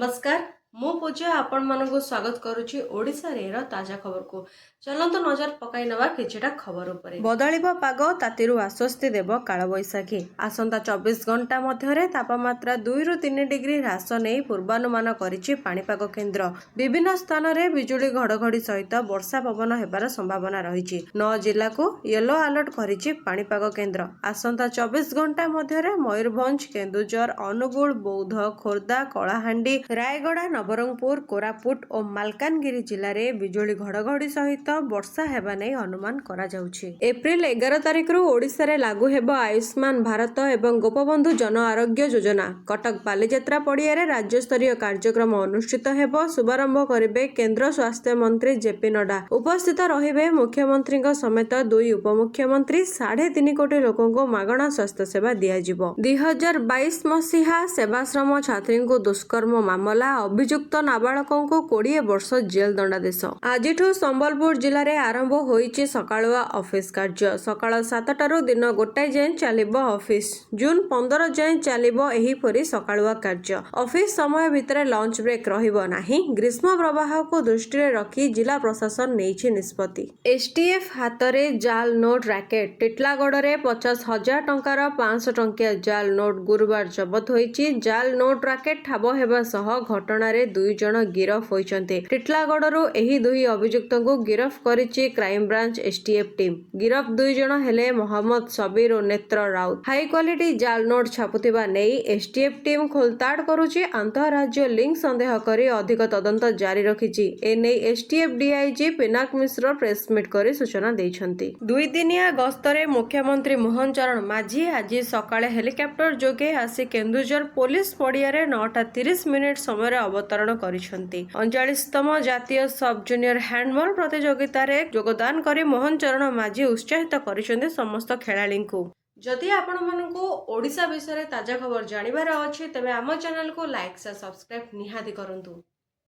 नमस्कार मु पूजा आपण मानक स्वागत करुछि ओडिसा रे ताजा खबर को चलत नजर पकाई नवा किछटा खबर उपरे। बदलिबो पाग तातिरु आश्वस्ति देव कालबैशाखी आसंता 24 घंटा मध्यरे तापमात्रा 2 रु 3 डिग्री ह्रास नहीं पूर्वानुमान करिछि पाणीपाग केन्द्र। विभिन्न स्थान रे बिजुली घड़घड़ी सहित वर्षा पवन हेबार संभावना रहिछि। 9 जिला को येलो अलर्ट करिछि पाणीपाग केन्द्र। आसंता 24 घंटा मध्यरे मयूरभंज केन्दुझर अनुगुल बौद्ध खोर्धा कलाहांडी रायगड़ा नवरंगपुर कोरापुट और मालकानगिरी जिले में बिजुली घड़घड़ी सहित वर्षा हेबा नहीं अनुमान करा जाउछि। एप्रिल 11 तारिख रु ओडिशा रे लागू हेबो आयुष्मान भारत एवं गोपबंधु जन आरोग्य योजना। कटक बालीजात्रा पड़िया रे राज्य स्तरीय कार्यक्रम अनुष्ठित हेबो। शुभारंभ करिबे केंद्र स्वास्थ्य मंत्री जेपी नड्डा। उपस्थित रहिबे मुख्यमंत्री समेत 2 उपमुख्यमंत्री 3.5 कोटी लोकों को मागणा स्वास्थ्य सेवा दियाजिबो। 2022 मसीहा सेवाश्रम छात्री को दुष्कर्म मामला अभियुक्त नाबालकों को 20 वर्ष जेल दंडादेश। आज संबलपुर जिले में आरंभ होईछि सकाळुआ ऑफिस कार्य। सकाळ 7टारू दिन 1 जाए चलिबो ऑफिस। जून 15 जाए चलिबो एहीपरि सकाळुआ कार्य। ऑफिस समय भितर लंच ब्रेक रहिबो नाही। ग्रीष्म प्रवाह को दृष्टि रखी जिला प्रशासन नेइछि निष्पत्ति। एसटीएफ हातरे जाल नोट रैकेट। टिटलागढ़ रे 50,000 टंकार 500 टंकिया जाल नोट गुरुवार जबत होईछि। जाल नोट रैकेट ठाब हेबा सह घटना रे 2 जन गिरफ होइछन्ते। टिटलागढ़रू एही 2 अभियुक्तों को गिरफ करिछि क्राइम ब्रांच एसटीएफ टीम। गिरफ 2 जन हेले मोहम्मद सबीर और नेत्र राउत। हाई क्वालिटी जाल नोट छापुथिबा नेई एसटीएफ टीम खोलताड़ करुछि। अंतरराज्य लिंक संदेह करी अधिक तदंत जारी रखिछि। एने एसटीएफ डीआईजी पिनाक मिश्र प्रेसमिट करी सूचना दैछन्ति। 2 दिनिया गस्तरे मुख्यमंत्री मोहन चरण माझी आज सकाळे हेलिकॉप्टर जोगे आसी केन्दुझर पुलिस पड़िया रे 9:30 समय अवतरण करिसंती। 39तम जातीय सब जूनियर हैंडबॉल प्रतियोगिता रे योगदान करी मोहन चरण माझी उत्साहित करिसंती समस्त खेलाड़ी को। जदि आपण मानकु ओडिशा विषय ताजा खबर जानिबार अछि तबे आम चैनल को लाइक से सब्सक्राइब निहाती करंतु।